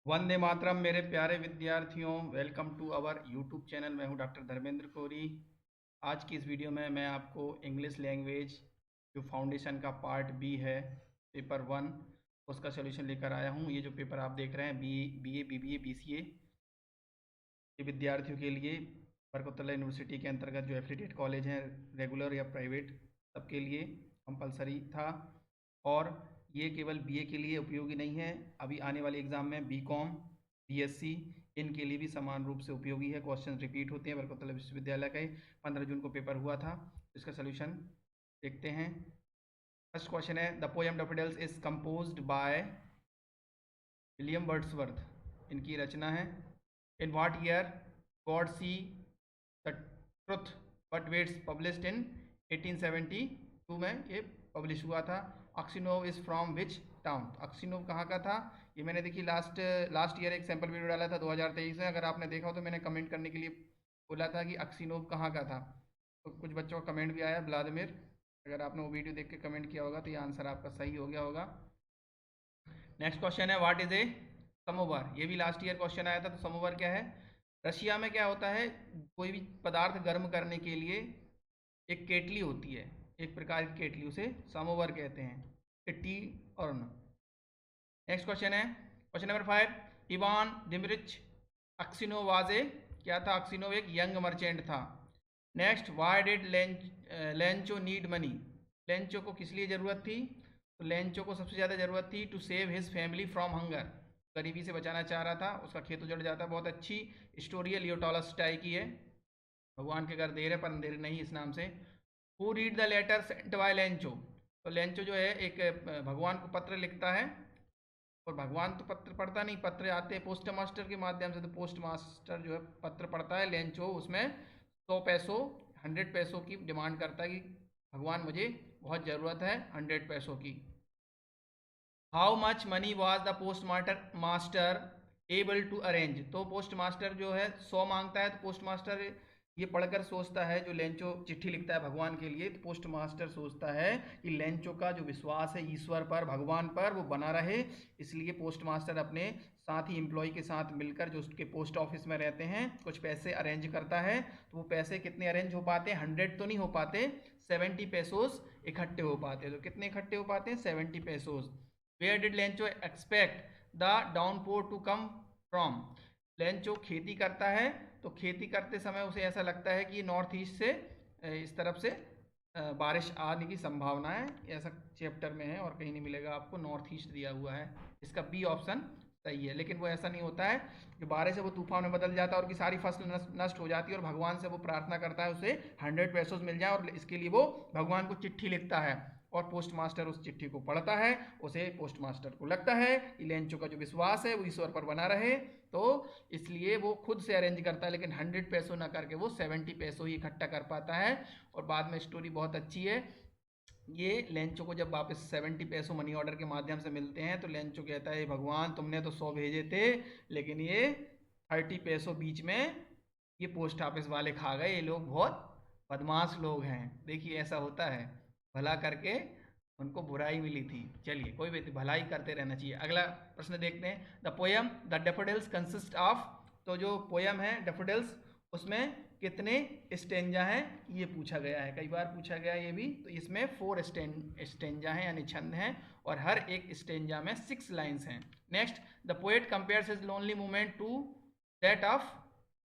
वंदे मातरम मेरे प्यारे विद्यार्थियों, welcome to our YouTube channel. मैं हूं डॉक्टर धर्मेंद्र कोरी। आज की इस वीडियो में मैं आपको इंग्लिश लैंग्वेज जो फाउंडेशन का पार्ट बी है, पेपर 1, उसका सॉल्यूशन लेकर आया हूं। ये जो पेपर आप देख रहे हैं, बीए बीबीए बीसीए के विद्यार्थियों के लिए, बरकतुल्लाह यूनिवर्सिटी के अंतर्गत जो एफिलिएटेड कॉलेज हैं, रेगुलर या प्राइवेट, सबके लिए कंपलसरी था। और ये केवल बीए के लिए उपयोगी नहीं है, अभी आने वाले एग्जाम में बीकॉम, बीएससी, इनके लिए भी समान रूप से उपयोगी है। क्वेश्चन रिपीट होते हैं। बरकतुल्लाह विश्वविद्यालय का 15 जून को पेपर हुआ था। इसका सोल्यूशन देखते हैं। फर्स्ट क्वेश्चन है, the poem daffodils is composed by William Wordsworth. इनकी रचना है। In what year God see the truth but weights published in 1872 में ये पब्लिश हुआ था। अक्सिनोव इज फ्रॉम विच टाउन। अक्सिनोव कहाँ का था? ये मैंने देखी लास्ट ईयर एक सैंपल वीडियो डाला था 2023 में। अगर आपने देखा हो तो मैंने कमेंट करने के लिए बोला था कि अक्सिनोव कहाँ का था, तो कुछ बच्चों का कमेंट भी आया, व्लादिमीर। अगर आपने वो वीडियो देख के कमेंट किया होगा तो ये आंसर आपका सही हो गया होगा। नेक्स्ट क्वेश्चन है, व्हाट इज ए समोवर। ये भी लास्ट ईयर क्वेश्चन आया था। तो समोवर क्या है? रशिया में क्या होता है, कोई भी पदार्थ गर्म करने के लिए एक केटली होती है, एक प्रकार की केटली, उसे समोवर कहते हैं। टी और नो। नेक्स्ट क्वेश्चन है, question number 5, Ivan Dmitrich Aksionov was a, क्या था? अक्सिनो एक यंग मर्चेंट था। Next, why did Lencho need money. Lencho को किस लिए ज़रूरत थी? तो लेंचो को सबसे ज़्यादा ज़रूरत थी to save his family from hunger. गरीबी से बचाना चाह रहा था, उसका खेत उजड़ जाता। बहुत अच्छी स्टोरी है, लियो टॉलस्टॉय की है। भगवान के घर देर है पर अंधेर नहीं, इस नाम से। Who read the letter sent by Lencho. तो लेंचो जो है एक भगवान को पत्र लिखता है, और भगवान तो पत्र पढ़ता नहीं, पत्र आते हैं पोस्ट मास्टर के माध्यम से। तो पोस्ट मास्टर जो है पत्र पढ़ता है। लेंचो उसमें 100 पैसों, 100 पैसों की डिमांड करता है कि भगवान मुझे बहुत ज़रूरत है 100 पैसों की। How much money was the postmaster able to arrange. तो पोस्ट मास्टर जो है 100 मांगता है। तो पोस्ट मास्टर ये पढ़कर सोचता है, जो लेंचो चिट्ठी लिखता है भगवान के लिए, तो पोस्ट मास्टर सोचता है कि लेंचो का जो विश्वास है ईश्वर पर, भगवान पर, वो बना रहे। इसलिए पोस्ट मास्टर अपने साथी एम्प्लॉय के साथ मिलकर, जो उसके पोस्ट ऑफिस में रहते हैं, कुछ पैसे अरेंज करता है। तो वो पैसे कितने अरेंज हो पाते हैं? 100 तो नहीं हो पाते, 70 पैसोस इकट्ठे हो पाते हैं। तो कितने इकट्ठे हो पाते हैं? 70 पैसोस। Where did Lencho expect the downpour to come from. Lencho खेती करता है, तो खेती करते समय उसे ऐसा लगता है कि नॉर्थ ईस्ट से, इस तरफ से बारिश आने की संभावना है। ऐसा चैप्टर में है और कहीं नहीं मिलेगा आपको, नॉर्थ ईस्ट दिया हुआ है। इसका बी ऑप्शन सही है। लेकिन वो ऐसा नहीं होता है, जो बारिश है वो तूफान में बदल जाता है और की सारी फसल नष्ट हो जाती है। और भगवान से वो प्रार्थना करता है उसे 100 पैसों मिल जाए, और इसके लिए वो भगवान को चिट्ठी लिखता है। और पोस्ट मास्टर उस चिट्ठी को पढ़ता है। उसे पोस्ट मास्टर को लगता है कि लेंचो का जो विश्वास है वो ईश्वर पर बना रहे, तो इसलिए वो खुद से अरेंज करता है। लेकिन 100 पैसों ना करके वो 70 पैसों ही इकट्ठा कर पाता है। और बाद में स्टोरी बहुत अच्छी है। ये लेंचो को जब वापस 70 पैसों मनी ऑर्डर के माध्यम से मिलते हैं, तो लेंचो कहता है, भगवान तुमने तो 100 भेजे थे, लेकिन ये 30 पैसों बीच में ये पोस्ट ऑफिस वाले खा गए। ये लोग बहुत बदमाश लोग हैं। देखिए ऐसा होता है, भला करके उनको बुराई मिली थी। चलिए कोई भी, भलाई करते रहना चाहिए। अगला प्रश्न देखते हैं, the poem the daffodils consist of. तो जो पोयम है डेफोडिल्स, उसमें कितने स्टेंजा हैं, ये पूछा गया है, कई बार पूछा गया है ये भी। तो इसमें 4 स्टेंजा हैं, यानी छंद हैं, और हर एक स्टेंजा में 6 लाइन्स हैं। Next, the poet compares his lonely moment to that of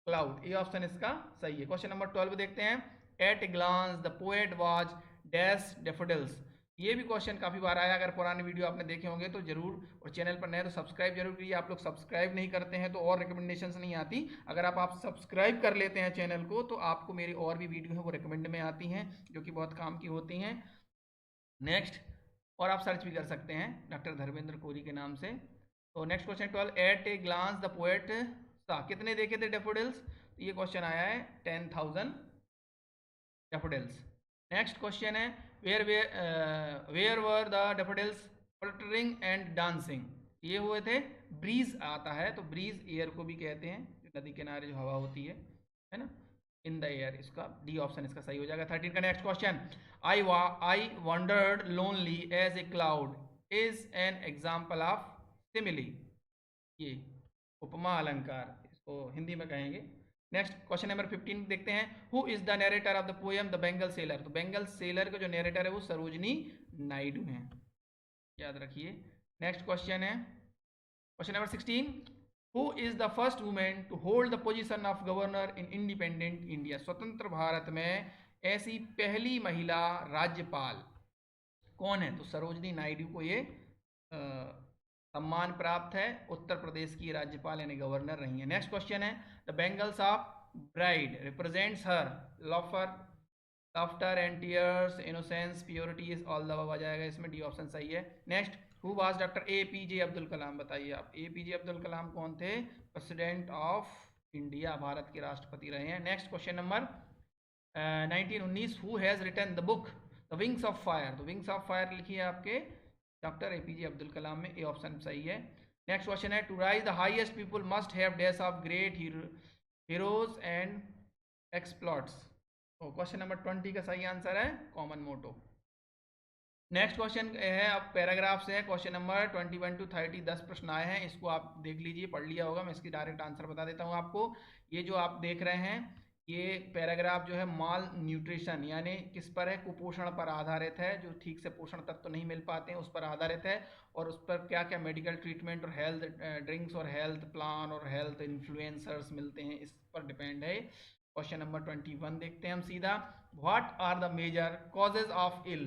cloud. ये ऑप्शन इसका सही है। क्वेश्चन नंबर 12 देखते हैं, at a glance the poet was dash daffodils. ये भी क्वेश्चन काफ़ी बार आया, अगर पुराने वीडियो आपने देखे होंगे तो जरूर। और चैनल पर नए तो सब्सक्राइब जरूर कीजिए। आप लोग सब्सक्राइब नहीं करते हैं तो और रिकमेंडेशंस नहीं आती। अगर आप सब्सक्राइब कर लेते हैं चैनल को, तो आपको मेरी और भी वीडियो है वो रिकमेंड में आती हैं, जो कि बहुत काम की होती हैं। नेक्स्ट, और आप सर्च भी कर सकते हैं डॉक्टर धर्मेंद्र कोरी के नाम से। तो next question 12, at a glance the poet saw. कितने देखे थे डेफोडिल्स? तो ये क्वेश्चन आया है 10,000 डेफोडिल्स। नेक्स्ट क्वेश्चन है, where were the daffodils fluttering and dancing. ये हुए थे, ब्रीज आता है, तो ब्रीज एयर को भी कहते हैं, जो नदी किनारे जो हवा होती है ना, इन द एयर। इसका डी ऑप्शन इसका सही हो जाएगा। 13 का next question, I wondered lonely as a cloud is an example of simile. ये उपमा अलंकार, इसको हिंदी में कहेंगे। नेक्स्ट क्वेश्चन नंबर 15 देखते हैं। Who is the narrator of the poem the Bengal seller? तो बेंगल सेलर का जो नरेटर है वो सरोजनी नायडू हैं, याद रखिए। नेक्स्ट क्वेश्चन है question number 16। Who is the first women to hold the position of governor in independent India? स्वतंत्र भारत में ऐसी पहली महिला राज्यपाल कौन है? तो सरोजनी नायडू को ये सम्मान प्राप्त है। उत्तर प्रदेश की राज्यपाल यानी गवर्नर रही है। नेक्स्ट क्वेश्चन है the bangles of bride represents her laughter laughter and tears innocence purity is all the above आ जाएगा, इसमें डी ऑप्शन सही है। Next who was doctor APJ Abdul Kalam? बताइए आप, APJ अब्दुल कलाम कौन थे? प्रेसिडेंट ऑफ इंडिया, भारत के राष्ट्रपति रहे हैं। Next question number 19 who has written the book the wings of fire? तो विंग्स ऑफ फायर लिखी है आपके डॉक्टर APJ अब्दुल कलाम में, ए ऑप्शन सही है। नेक्स्ट क्वेश्चन है to rise the highest people must have dash of great heroes and exploits? तो question number 20 का सही आंसर है कॉमन मोटो। नेक्स्ट क्वेश्चन है, अब पैराग्राफ से है, क्वेश्चन नंबर 21 to 30 10 प्रश्न आए हैं, इसको आप देख लीजिए, पढ़ लिया होगा, मैं इसकी डायरेक्ट आंसर बता देता हूँ आपको। ये जो आप देख रहे हैं ये पैराग्राफ जो है माल न्यूट्रिशन यानी किस पर है? कुपोषण पर आधारित है, जो ठीक से पोषण तत्व तो नहीं मिल पाते हैं उस पर आधारित है, और उस पर क्या क्या मेडिकल ट्रीटमेंट और हेल्थ ड्रिंक्स और हेल्थ प्लान और हेल्थ इन्फ्लुएंसर्स मिलते हैं, इस पर डिपेंड है। क्वेश्चन नंबर 21 देखते हैं हम सीधा। What are the major causes of ill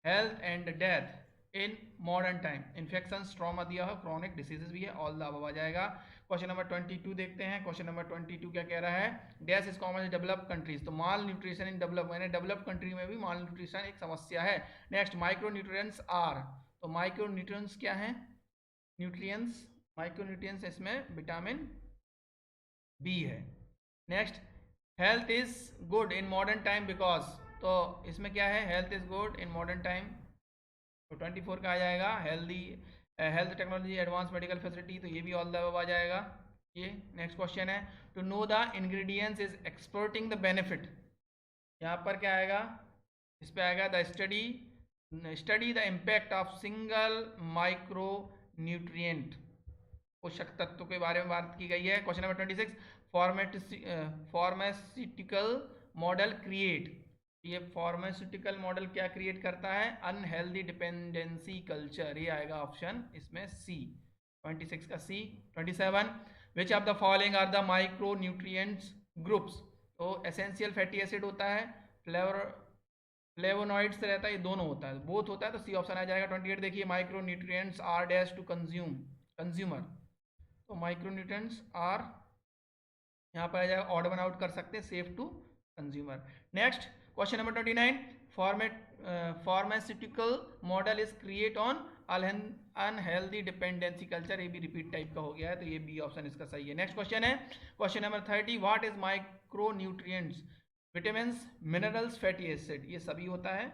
health and death in modern time? Infection, trauma दिया हो, क्रॉनिक डिसीजेज भी है, ऑल द अबव आ जाएगा। क्वेश्चन नंबर 22 देखते हैं। क्वेश्चन नंबर 22 क्या कह रहा है? Dash is common in developed countries? तो माल न्यूट्रिशन इन डेवलप यानी डेवलप्ड कंट्री में भी माल न्यूट्रिशन एक समस्या है। Next micro nutrients are? तो माइक्रो न्यूट्रिएंट्स क्या है? न्यूट्रिएंट्स माइक्रो न्यूट्रिएंट्स इसमें विटामिन बी है। Next health is good in modern time because? तो इसमें क्या है? Health is good in modern time, तो 24 का आ जाएगा। Healthy health technology advance medical facility, तो ये भी ऑल द अबव आ जाएगा ये। नेक्स्ट क्वेश्चन है to know the ingredients is exporting the benefit? यहाँ पर क्या आएगा? इस पे आएगा the study the impact of single micro nutrient, पोषक तत्व के बारे में बात की गई है। Question number 26 pharmaceutical model create? ये फार्मास्यूटिकल मॉडल क्या क्रिएट करता है? अनहेल्दी डिपेंडेंसी कल्चर, ये आएगा ऑप्शन इसमें सी, 26 का C. 27 which of the following are the micro nutrients groups? तो एसेंशियल फैटी एसिड होता है, फ्लेवोनॉइड्स रहता है, ये दोनों होता है, बोथ होता है, तो सी ऑप्शन आ जाएगा। 28 देखिए micro nutrients are dash to consumer, तो माइक्रो न्यूट्रिएंट्स आर यहाँ पर आ जाएगा, ऑड वन आउट कर सकते हैं, safe to consumer. Next question number 29 pharmaceutical model is create on unhealthy dependency culture, ये भी रिपीट टाइप का हो गया है, तो ये बी ऑप्शन इसका सही है। नेक्स्ट क्वेश्चन है question number 30 what is micro nutrients? Vitamin, minerals, fatty acid, ये सभी होता है,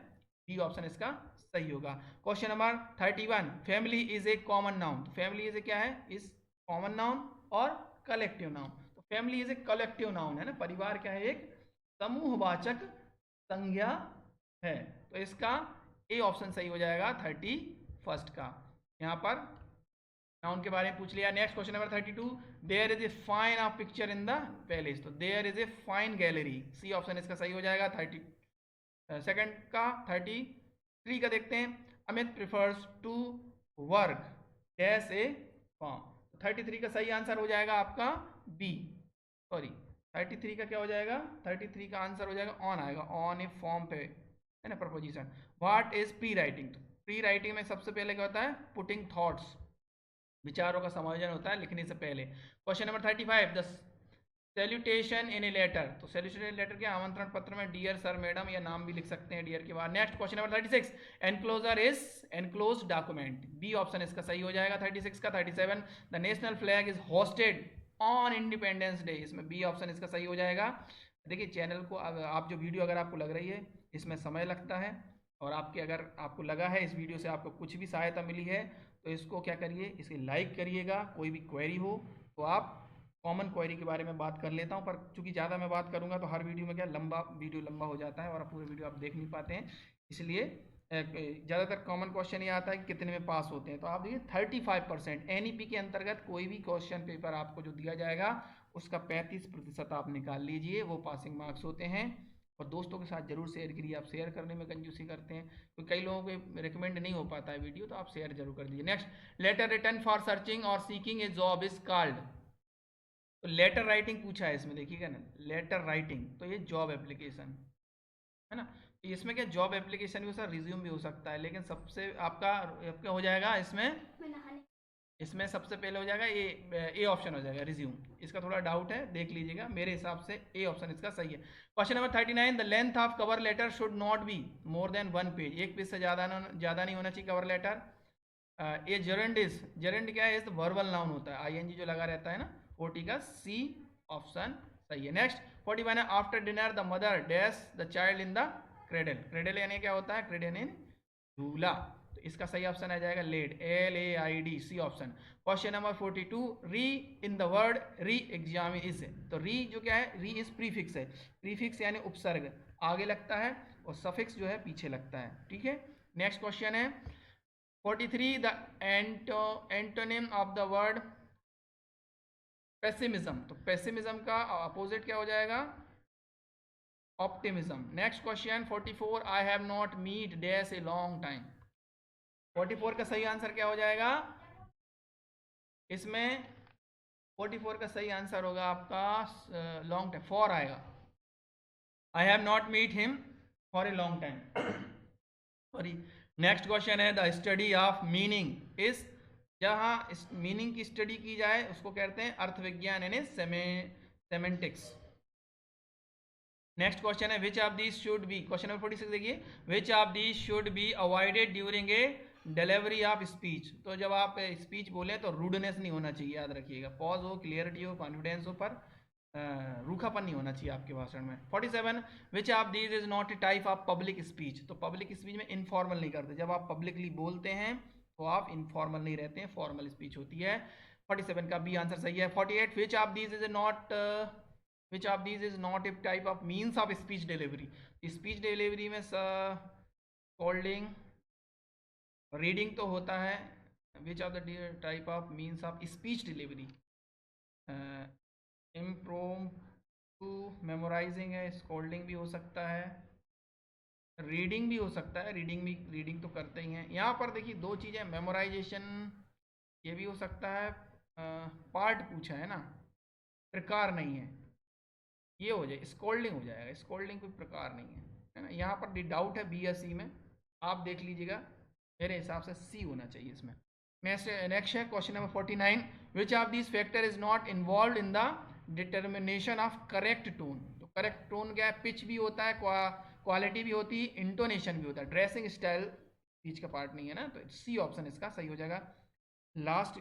बी ऑप्शन इसका सही होगा। Question number 31 family is a common noun? तो फैमिली इज ए क्या है? इज कॉमन नाउन और कलेक्टिव नाउन। तो family is a collective noun है ना, परिवार क्या है? एक समूहवाचक संज्ञा है, तो इसका ए ऑप्शन सही हो जाएगा 31 का। यहाँ पर नाउन के बारे में पूछ लिया। Next question number 32 there is a fine of picture in the palace? तो there is a fine gallery, C option इसका सही हो जाएगा 32 का। 33 का देखते हैं Amit prefers to work dash a form? तो 33 का सही आंसर हो जाएगा आपका बी, सॉरी 33 का क्या हो जाएगा? 33 का आंसर हो जाएगा ऑन आएगा, ऑन ए फॉर्म पे है ना preposition. What is pre writing? तो प्री राइटिंग में सबसे पहले क्या होता है? पुटिंग थॉट्स, विचारों का समायोजन होता है लिखने से पहले। Question number 35 the salutation in a letter? तो सैल्यूटेशन लेटर के आमंत्रण पत्र में डियर सर मैडम या नाम भी लिख सकते हैं डियर के बाद। Next question number 36 enclosure is enclose document, B option इसका सही हो जाएगा 36 का। 37 the national flag is hosted on Independence Day, इसमें बी ऑप्शन इसका सही हो जाएगा। देखिए चैनल को आप जो वीडियो अगर आपको लग रही है इसमें समय लगता है, और आपके अगर आपको लगा है इस वीडियो से आपको कुछ भी सहायता मिली है तो इसको क्या करिए, इसे लाइक करिएगा। कोई भी क्वेरी हो तो आप कॉमन क्वेरी के बारे में बात कर लेता हूं, पर चूंकि ज़्यादा मैं बात करूंगा तो हर वीडियो में क्या वीडियो लंबा हो जाता है और पूरे वीडियो आप देख नहीं पाते हैं, इसलिए ज़्यादातर कॉमन क्वेश्चन ये आता है कि कितने में पास होते हैं, तो आप देखिए 35%। एनईपी के अंतर्गत कोई भी क्वेश्चन पेपर आपको जो दिया जाएगा उसका 35% आप निकाल लीजिए, वो पासिंग मार्क्स होते हैं। और दोस्तों के साथ जरूर शेयर करिए, आप शेयर करने में कंजूसी करते हैं तो कई लोगों को रिकमेंड नहीं हो पाता है वीडियो, तो आप शेयर जरूर कर दीजिए। Next, letter return for searching और seeking a job is called. तो लेटर राइटिंग पूछा है इसमें, देखिएगा ना, लेटर राइटिंग, तो ये जॉब एप्लीकेशन है ना। तो इसमें क्या, जॉब एप्लीकेशन भी हो सकता है, रिज्यूम भी हो सकता है, लेकिन सबसे आपका हो जाएगा इसमें सबसे पहले हो जाएगा ए ऑप्शन हो जाएगा, रिज्यूम। इसका थोड़ा डाउट है, देख लीजिएगा, मेरे हिसाब से ए ऑप्शन इसका सही है। Question number 39, the length of cover letter should not be more than 1 page. एक पेज से ज़्यादा नहीं होना चाहिए कवर लेटर। ए जेरेंड क्या है, वर्बल नाउन होता है, आईएनजी जो लगा रहता है ना, ओटी का सी ऑप्शन सही है। नेक्स्ट 41 है, after dinner the mother dash the child in the cradle. Cradle यानी क्या होता है, क्रेडल इन झूला, तो इसका सही ऑप्शन आ जाएगा laid, LAID, C option. Question number 42, re in the word re examine is. तो री जो क्या है, री इज प्रीफिक्स है, प्रीफिक्स यानी उपसर्ग आगे लगता है और सफिक्स जो है पीछे लगता है, ठीक है। नेक्स्ट क्वेश्चन है 43, the antonym of the word pessimism. तो पेसिमिज्म का अपोजिट क्या हो जाएगा, optimism. Next question 44, I have not meet dash a long time. 44 का सही आंसर क्या हो जाएगा इसमें, 44 का सही आंसर होगा आपका लॉन्ग टाइम, फॉर आएगा। I have not meet him for a long time, sorry. Next question है the study of meaning is. जहाँ मीनिंग की स्टडी की जाए उसको कहते हैं अर्थ विज्ञान यानी सेमेंटिक्स। नेक्स्ट क्वेश्चन है which of these should be, question number 46 देखिए, विच of these should be avoided during a delivery of speech. तो जब आप स्पीच बोलें तो रूडनेस नहीं होना चाहिए, याद रखिएगा, पॉज हो, क्लियरिटी हो, कॉन्फिडेंस हो, पर रूखापन नहीं होना चाहिए आपके भाषण में। 47, विच of these is not a type of public speech. तो पब्लिक स्पीच में इनफॉर्मल नहीं करते, जब आप पब्लिकली बोलते हैं तो आप इनफॉर्मल नहीं रहते हैं, फॉर्मल स्पीच होती है। 47 का बी आंसर सही है। 48, which of these is not which of these is not a type of means of speech delivery. Speech delivery में स्कोल्डिंग, रीडिंग तो होता है, which of the type of means of speech delivery, impromptu memorising है, scolding भी हो सकता है, reading भी हो सकता है, रीडिंग तो करते ही हैं। यहाँ पर देखिए दो चीज़ें, मेमोराइजेशन ये भी हो सकता है, पार्ट पूछा है ना, प्रकार नहीं है, ये हो जाए स्कोल्डिंग हो जाएगा, स्कोल्डिंग कोई प्रकार नहीं है ना। यहाँ पर डाउट है बी या सी में, आप देख लीजिएगा, मेरे हिसाब से सी होना चाहिए इसमें। नेक्स्ट है question number 49, which of this factor is not involve in the determination of correct tone. तो करेक्ट टोन क्या है, पिच भी होता है, क्वालिटी भी होती है, इंटोनेशन भी होता है, ड्रेसिंग स्टाइल पिच का पार्ट नहीं है ना, तो सी ऑप्शन इसका सही हो जाएगा। लास्ट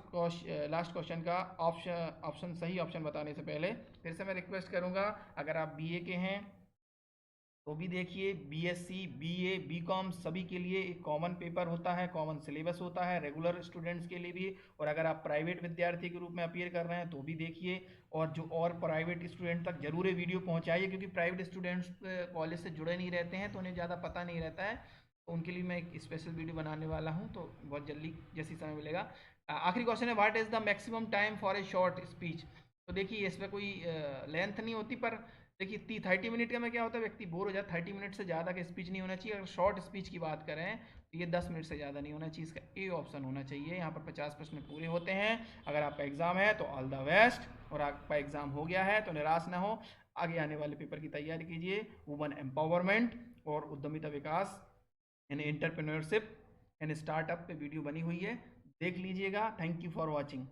क्वेश्चन का ऑप्शन सही ऑप्शन बताने से पहले फिर से मैं रिक्वेस्ट करूंगा, अगर आप बीए के हैं तो भी देखिए, बीएससी, बीए, बीकॉम सभी के लिए एक कॉमन पेपर होता है, कॉमन सिलेबस होता है, रेगुलर स्टूडेंट्स के लिए भी। और अगर आप प्राइवेट विद्यार्थी के रूप में अपीयर कर रहे हैं तो भी देखिए, और जो और प्राइवेट स्टूडेंट तक जरूर वीडियो पहुंचाइए, क्योंकि प्राइवेट स्टूडेंट्स कॉलेज से जुड़े नहीं रहते हैं तो उन्हें ज़्यादा पता नहीं रहता है, तो उनके लिए मैं एक स्पेशल वीडियो बनाने वाला हूँ, तो बहुत जल्दी जैसी समय मिलेगा। आखिरी क्वेश्चन है, what is the maximum time for a short speech. तो देखिए इसमें कोई लेंथ नहीं होती, पर देखिए 30 मिनट का में क्या होता है, व्यक्ति बोर हो जाता है, 30 मिनट से ज़्यादा का स्पीच नहीं होना चाहिए। अगर शॉर्ट स्पीच की बात करें तो ये 10 मिनट से ज़्यादा नहीं होना चाहिए, इसका ए ऑप्शन होना चाहिए। यहाँ पर 50 प्रश्न पूरे होते हैं। अगर आपका एग्ज़ाम है तो ऑल द बेस्ट, और आपका एग्ज़ाम हो गया है तो निराश ना हो, आगे आने वाले पेपर की तैयारी कीजिए। वुमन एम्पावरमेंट और उद्यमिता विकास यानी एंटरप्रेन्योरशिप एंड स्टार्टअप पे वीडियो बनी हुई है, देख लीजिएगा। Thank you for watching.